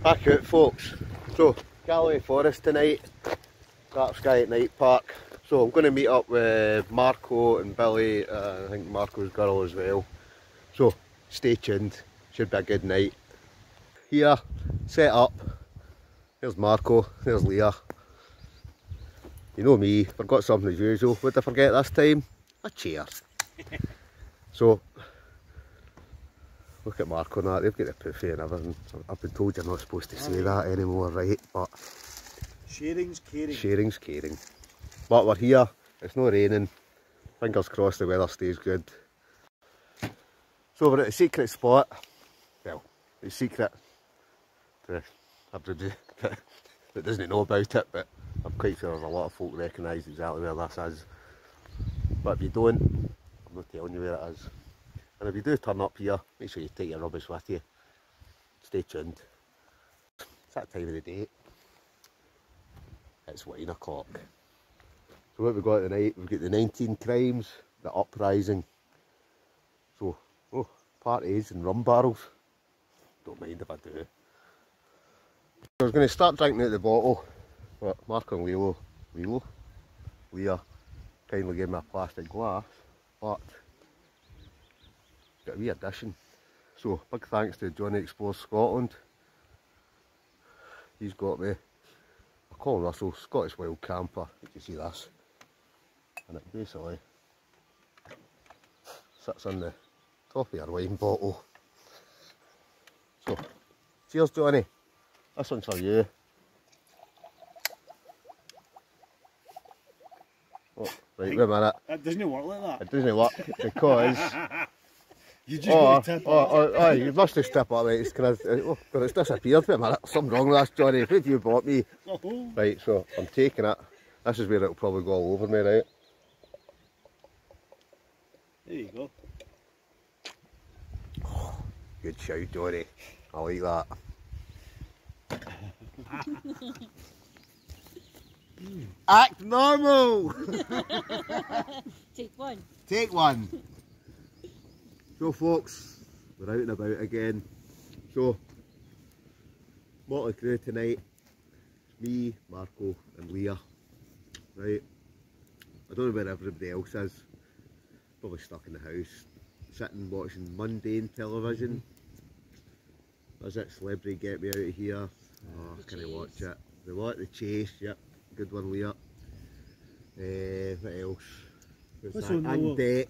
Back out, folks. So, Galloway Forest tonight, Dark Sky at Night Park. So I'm going to meet up with Marco and Billy, I think Marco's girl as well. So stay tuned, should be a good night. Here, set up, there's Marco, there's Leah. You know me, forgot something as usual. What did I forget this time? A chair. So, look at Marco and that, they've got the puffy and everything. I've been told you're not supposed to say that anymore, right? But sharing's caring. Sharing's caring. But we're here, it's not raining. Fingers crossed the weather stays good. So we're at a secret spot. Well, it's secret to everybody that doesn't know about it, but I'm quite sure there's a lot of folk recognise exactly where this is. But if you don't, I'm not telling you where it is. And if you do turn up here, make sure you take your rubbish with you. Stay tuned. It's that time of the day. It's 1 o'clock. So what we've got tonight, we've got the 19 crimes, the uprising. So, oh, parties and rum barrels. Don't mind if I do. I was going to start drinking out the bottle, but Mark and Leah kindly gave me a plastic glass, but got a wee addition. So big thanks to Johnny Explores Scotland. He's got me a Colin Russell Scottish Wild Camper. You can see this, and it basically sits on the top of your wine bottle. So cheers, Johnny. This one's for you. Oh, right, wait a minute. That doesn't work like that. It doesn't work because you just got to tip it. You must have tipped it, right? It's disappeared. Wait a minute, something wrong with this, Johnny. What have you bought me? Oh. Right, so I'm taking it. This is where it'll probably go all over me, right? There you go. Oh, good shout, Johnny. I like that. Act normal! Take one. Take one. So folks, we're out and about again. So, motley crew tonight. It's me, Marco and Leah. Right. I don't know where everybody else is. Probably stuck in the house, sitting watching mundane television. Was it Celebrity Get Me Out of Here? Oh, can I watch it? The Chase, yep. Good one, Leah. What else? What's that? On Deck.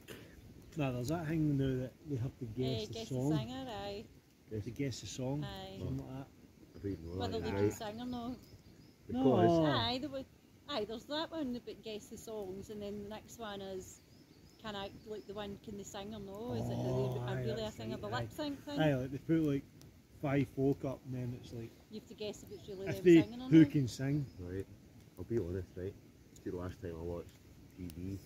No, there's that thing now that they have to guess the song. The singer, aye. To guess the song, aye. something like that. I don't know whether that, they right? can sing or not. Because No. Aye, there's that one about guess the songs, and then the next one is can I like the one can they sing or no? Is it really a thing of a lip sync thing? Aye, like they put like 5 folk up, and then it's like You have to guess if it's really if them they singing or who not. can sing. right, I'll be honest, right? See, the last time I watched TV,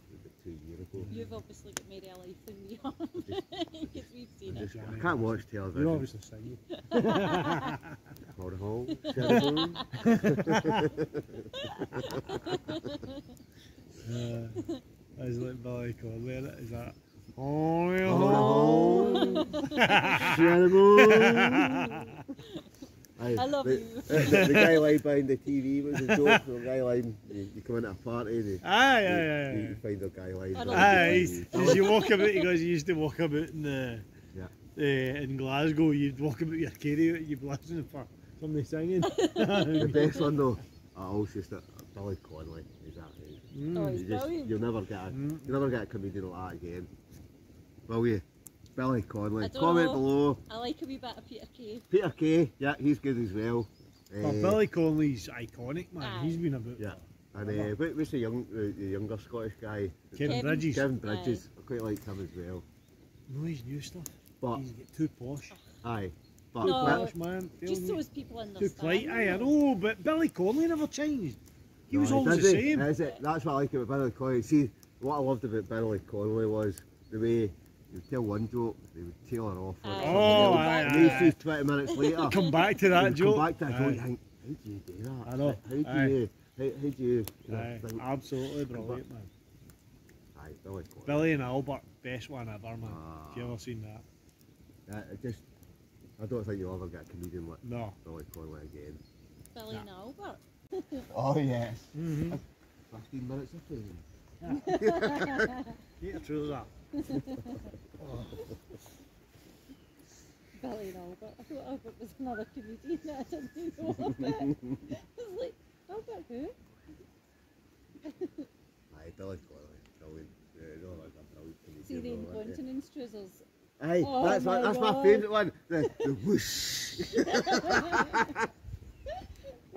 about 2 years ago. You've obviously got more life than we are, because we've seen it. I can't watch television. You're obviously singing. Hole, Is like Billy Conley in it? Is that? I love you. The guy lying behind the TV was a joke. The guy lying, you come into a party and you find a guy lying behind Aye, the TV. as you walk about, he goes, you used to walk about in in Glasgow, you'd walk about your carry, you'd be listening for somebody singing. The best one though, I always used to, Billy Conley, exactly. Oh, he's brilliant. You'll never get a comedian like that again. Will you? Billy Conley. I don't Comment know. below. I like a wee bit of Peter Kay. Peter Kay, yeah, he's good as well. But Billy Conley's iconic, man. Aye. He's been about Yeah. And what's the younger Scottish guy? Kevin Bridges. Kevin Bridges. I quite like him as well. No, his new stuff. But He's get too posh. aye. But No. Posh, man. Just those people in their Too polite. stand, Aye, I know, but Billy Conley never changed. He was no, always the does he? same. Is it? That's what I like about Billy Conley. See, what I loved about Billy Conley was the way he would tell one joke, they would tail her off. Like Aye. something Oh, else. aye, And aye, these aye. two 20 minutes later, Come back to he that would joke. come back to that joke. Aye. You think, how do you do that? I know. How do you Aye, think? absolutely brilliant, man. Aye, Billy Conley. Billy and Albert, best one ever, man. Ah. Have you ever seen that? It just I don't think you'll ever get a comedian like No. Billy Connolly again. Billy and Albert. Oh yes. 15 minutes of fame. Get your trousers up. Billy and Albert. I thought Albert was another comedian that I didn't know of it. I was like, Albert who? Aye, Billy Connolly, brilliant. Yeah, no, like a brilliant comedian. See them though, isn't continence trousers. he? Aye, Oh that's my my God. favourite one. The whoosh.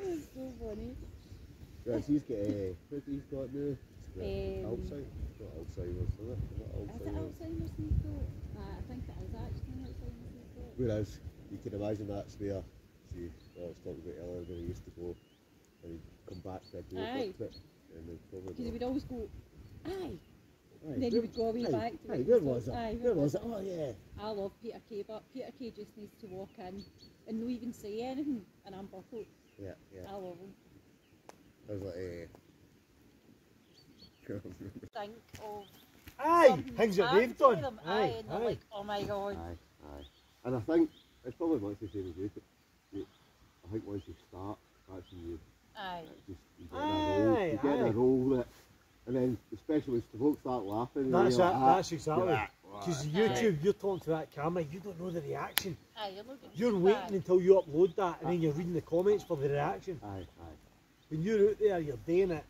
It's so funny. Yes, he's got what he's got now? Alzheimer's. Alzheimer's, isn't it? Is it Alzheimer's he's got? I think it is actually Alzheimer's he's got. Whereas, you can imagine that's where, see, I was talking about earlier when he used to go, and he'd come back to a door Aye. to it, and then probably Because he would always go, aye. Aye, Then he would go away back to Aye, it. where was it? Aye, Where was it? Oh yeah. I love Peter Kay, but Peter Kay just needs to walk in and not even say anything, and I'm buckled. Yeah, yeah. I love him. I was like, Think of Aye, something things that happened they've to done. them, Aye, and they're aye. like, oh my god. aye, aye. And I think it's probably much the same as you. I think once you start, that's when you Aye. just you get in a role. You get in a role that, and then especially when folks start laughing. and That's you're it, like, that's exactly. Because YouTube, you're talking to that camera, you don't know the reaction. Aye, you're looking You're waiting until you upload that and then you're reading the comments for the reaction. Aye, When you're out there, you're doing it,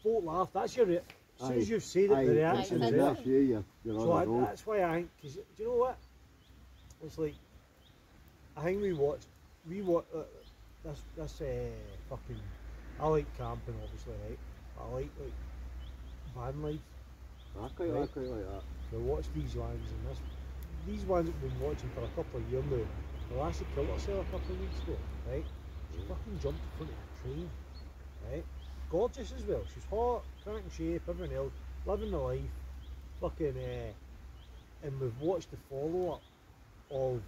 folk laugh, that's your as soon as you've said it, aye. the reaction Aye, is aye. there. That's you, you're on So a roll. that's why I think, because do you know what? It's like, I think we watched this fucking, I like camping obviously, right? I like van life. I quite like that. We watched these ones and these ones that we've been watching for a couple of years now. The last that killed herself a couple of weeks ago, right? She fucking jumped in front of a train, right? Gorgeous as well. She's hot, cracking shape, everything else, living the life, fucking. And we've watched the follow-up of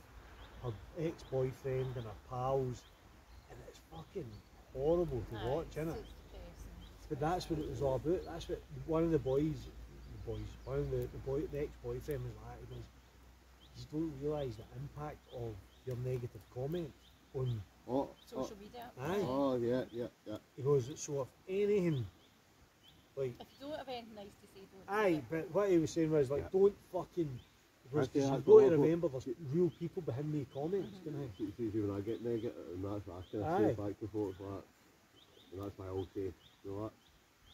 her ex-boyfriend and her pals, and it's fucking horrible to watch, innit? But that's what it was all about. That's what one of the ex-boyfriend was like. He goes, you don't realise the impact of your negative comments on social media. Aye. Oh yeah. He goes, so if anything, like, If you don't have anything nice to say, don't. aye, but what he was saying was like, don't fucking. Because Okay, you've that's got to awful. remember there's real people behind the comments, See, when I get negative, and that's what I kind of Aye. say back to folks like, and that's why I'll say, you know what,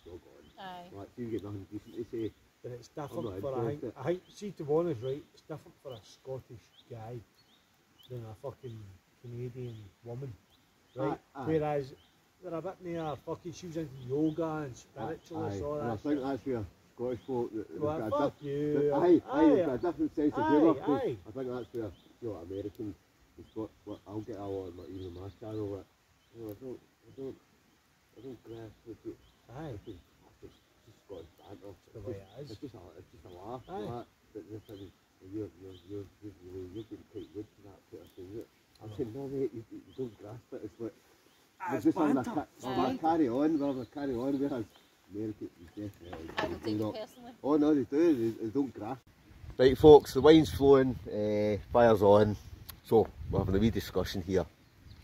you're gone. Aye. Like, you get nothing decent to say. But it's I'm different not for interested. I think see, to be honest, right, it's different for a Scottish guy than a fucking Canadian woman, right? Aye. Whereas they're a bit more fucking, she was into yoga and spiritualist, all And I that think shit. that's where Scottish folk, Well, they've fuck got you. they've got a different sense of Aye, humour. 'Cause aye. I think that's where, you know, Americans, what I'll get a lot of even my channel, that, you know, I don't grasp with it. Aye. It's just Scottish banter. The way it is. It's just a laugh. Aye. Like, but the thing is, you've been quite good for that sort of thing. I'm saying, no mate, you don't grasp it. It's like, It's just having banter. carry on, whereas Americans definitely I would take it personally. Oh no, they do, they don't grasp. Right folks, the wine's flowing, fire's on, so we're having a wee discussion here.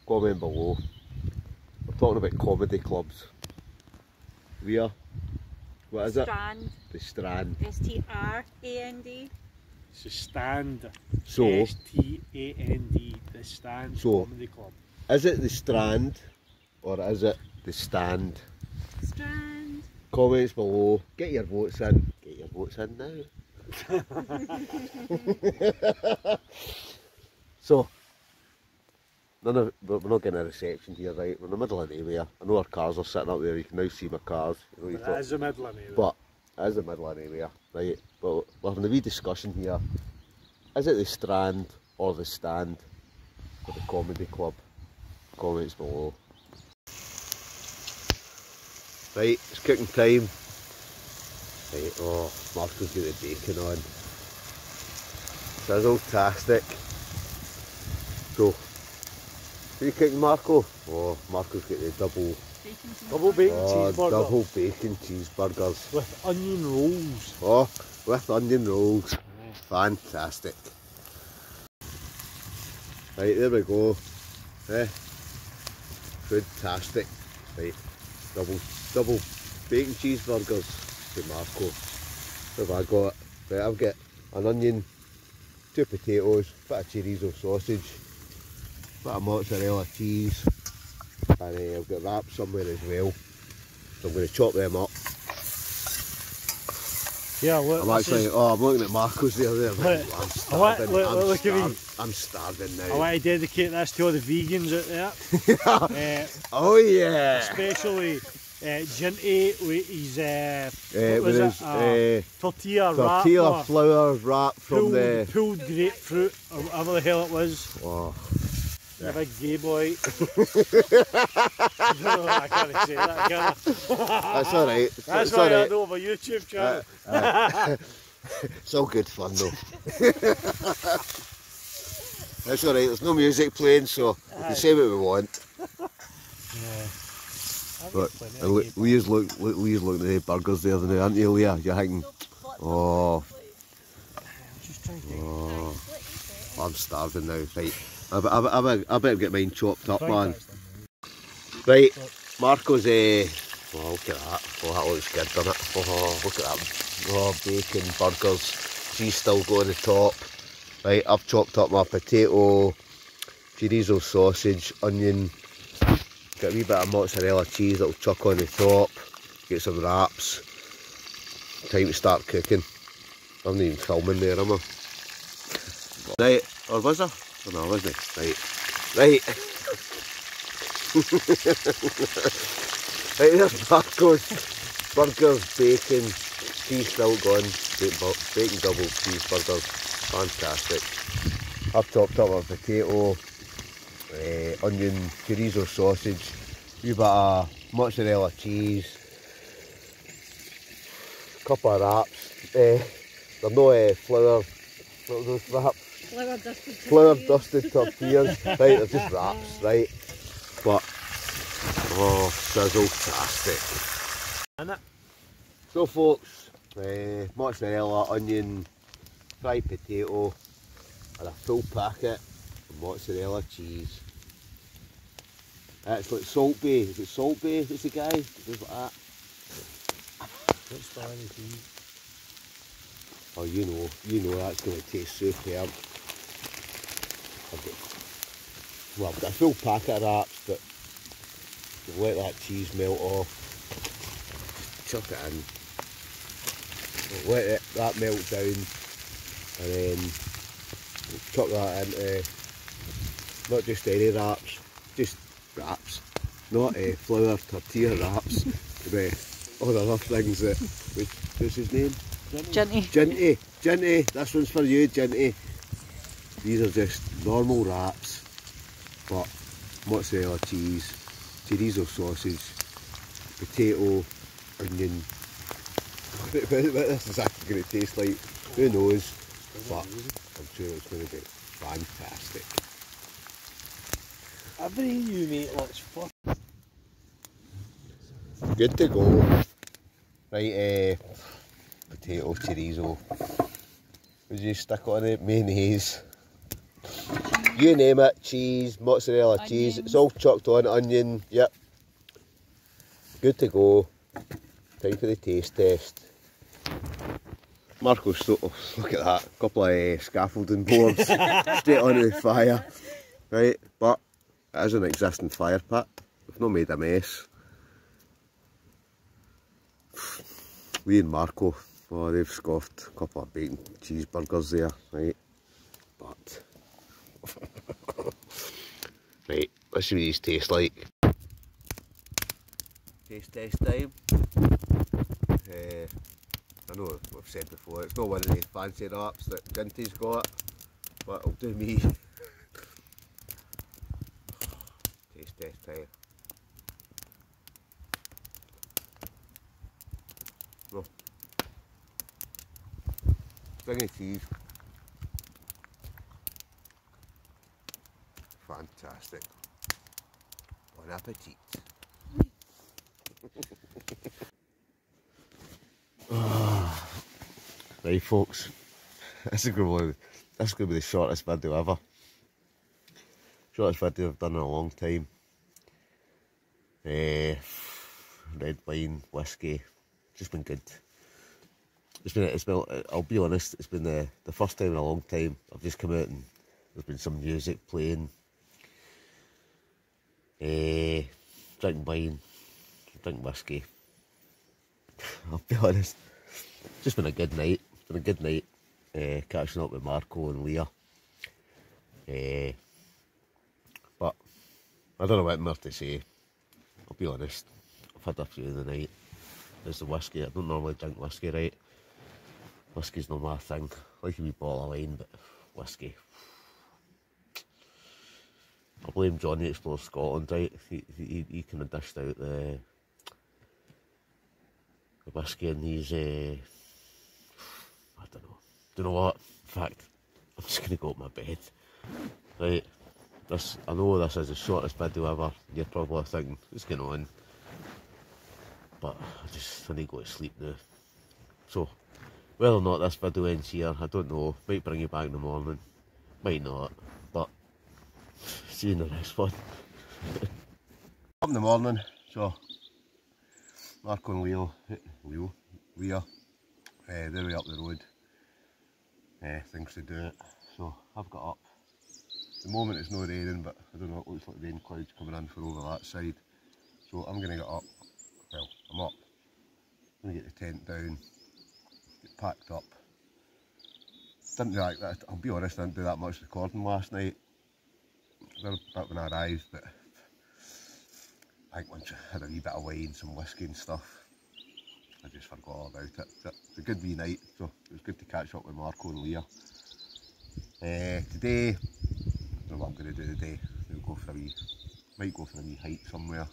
Comment below. We're talking about comedy clubs. What is it? Strand. The Strand. S-T-R-A-N-D. It's a stand. So, S-T-A-N-D. The Stand So- Comedy Club. is it the Strand or is it the Stand? Strand. Comments below, get your votes in. Get your votes in now. So, we're not getting a reception here, right? We're in the middle of nowhere. I know our cars are sitting up there, you can now see my cars. You know, you But thought- it is the middle of nowhere. But it is the middle of nowhere, right? But we're having a wee discussion here. Is it the Strand or the Stand for the comedy club? Comments below. Right, it's cooking time. Right, oh, Marco's got the bacon on. Sizzle-tastic. So, what are you cooking, Marco? Oh, Marco's got the double Double bacon Oh, cheeseburger double bacon cheeseburgers. with onion rolls. Oh, with onion rolls. Fantastic. Right, there we go. Fantastic. Right, double bacon cheeseburgers to Marco. What have I got? Right, I've got an onion, 2 potatoes, bit of chorizo sausage, bit of mozzarella cheese, and I've got wraps somewhere as well. So I'm going to chop them up. Yeah, look, I'm looking at Marco's there. I'm starving. Look at me. I'm starving now. I want to dedicate this to all the vegans out there. Oh yeah. Especially Ginty with his tortilla flour wrap from the pulled grapefruit or whatever the hell it was. Wow. The big gay boy. No, I can't say that, can I? That's alright. That's why I know of a YouTube channel. It's all good fun though. That's alright, there's no music playing, so we can say what we want. But Leah's looking at the burgers there now, aren't you, Leah? You're thinking, oh, I'm starving now. Right, I better get mine chopped up, man. Right, Marco's oh, look at that. Oh, that looks good, doesn't it? Oh, look at that. Oh, bacon, burgers, cheese still going on the top. Right, I've chopped up my potato, chorizo sausage, onion, got a wee bit of mozzarella cheese that'll chuck on the top, get some wraps. Time to start cooking. I'm not even filming there, am I? Right, or was I? Oh no, wasn't I? Right. Right, there's Marco's burgers, bacon, cheese still going, bacon double cheeseburgers, fantastic. I've chopped up a potato, onion, chorizo sausage, a wee bit of mozzarella cheese, a couple of wraps. They're no flour, what are those wraps? Flour dusted tortillas. Right, they're just wraps, right? But, oh, sizzle-tastic. So folks, mozzarella, onion, fried potato, and a full packet of mozzarella cheese. It's like Salt Bay. Is it Salt Bay? Is the guy? It does like that. What's Spanish cheese? Oh, you know that's going to taste superb. I've got a full packet of wraps, but let that cheese melt off. Chuck it in. Let that melt down, and then chuck that into not just any wraps, just wraps, not flour tortilla wraps, with all the other things that. What's his name? Ginty, this one's for you, Ginty. These are just normal wraps, but mozzarella cheese, chorizo sausage, potato, onion. What this is actually going to taste like, who knows, but I'm sure it's going to be fantastic. Everything you make looks fun. Good to go. Right, potato, chorizo. Would you stick on it? Mayonnaise. You name it, cheese, mozzarella cheese, it's all chucked on, onion, yep. Good to go. Time for the taste test. Marco's look at that, a couple of scaffolding boards straight onto the fire. Right, but it is an existing fire pit. We've not made a mess. Lee and Marco, oh, they've scoffed a couple of bacon cheeseburgers there, right? But right, let's see what these taste like. Taste test time. I know what I've said before, it's not one of the fancy wraps that Ginty's got, but it'll do me. Taste test time. No. Stringy cheese. Fantastic. Bon appetit. Right folks, this is going to be the shortest video ever. Shortest video I've done in a long time. Red wine, whiskey, just been good. It's been, I'll be honest, it's been the first time in a long time I've just come out and there's been some music playing. Drinking wine, drinking whiskey. I'll be honest, it's just been a good night. It's been a good night, catching up with Marco and Leah. But I don't know what more to say. I'll be honest, I've had a few in the night. There's the whiskey. I don't normally drink whiskey, right? Whiskey's not my thing. I like a wee bottle of wine, but whiskey. I blame Johnny Explores Scotland, right? He kind of dished out the whiskey and he's, I don't know. Do you know what? In fact, I'm just going to go up my bed. Right, I know this is the shortest video ever. You're probably thinking, what's going on? But I need to go to sleep now. So, whether or not this video ends here, I don't know. Might bring you back in the morning. Might not. But, see you in the next one. Up in the morning, so Marco and Leah, they're way up the road. Things to do it. So I've got up. At the moment it's not raining, but I don't know, it looks like rain clouds coming in for over that side. So I'm going to get up. Well, I'm up. I'm going to get the tent down, get packed up. Didn't do that, I'll be honest, I didn't do that much recording last night. There was a bit when I arrived, but I think once I had a wee bit of wine, some whiskey and stuff, I just forgot all about it. It's a good wee night, so it was good to catch up with Marco and Leah. Today, I don't know what I'm going to do today. Might go for a wee hike somewhere.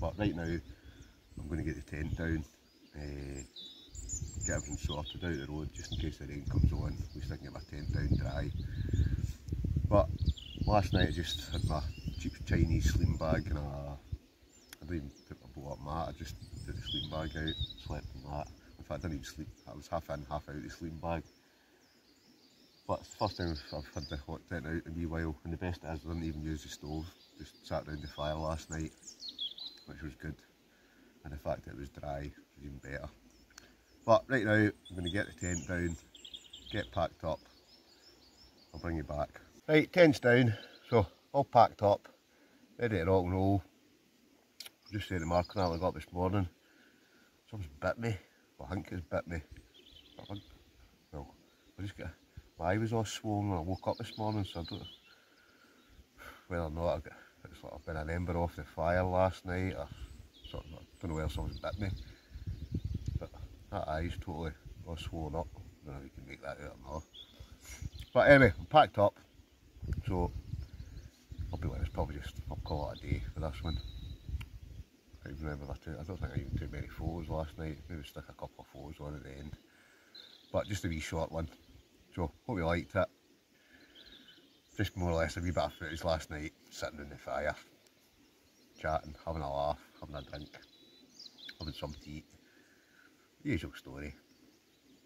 But right now, I'm going to get the tent down, get everything sorted out the road, just in case the rain comes on. At least I can get my tent down dry. But last night I just had my cheap Chinese sleeping bag and I didn't even put my blow up mat, I just took the sleeping bag out, slept in that. In fact, I didn't even sleep, I was half in, half out the sleeping bag. But it's the first time I've had the hot tent out in a wee while, and the best is I didn't even use the stove, just sat around the fire last night, which was good. And the fact that it was dry was even better. But right now, I'm going to get the tent down, get packed up, I'll bring you back. Right, tent's down, so all packed up, ready to rock and roll. Just saying to Mark and I got up this morning, something's bit me, well, I think it's bit me. Well, I just got, my eye was all swollen when I woke up this morning, so I don't, whether or not it's like I've been an ember off the fire last night, or something, I don't know whether something's bit me. But that eye's totally all swollen up, I don't know if you can make that out or not. But anyway, I'm packed up, so I'll be honest, probably just, I'll call it a day for this one. I don't think I even took many photos last night, maybe stick a couple of photos on at the end. But just a wee short one, so hope you liked it. Just more or less a wee bit of footage last night, sitting in the fire, chatting, having a laugh, having a drink, having something to eat. The usual story.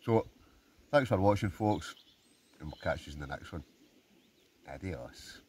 So, thanks for watching folks, and we'll catch you in the next one. Adios.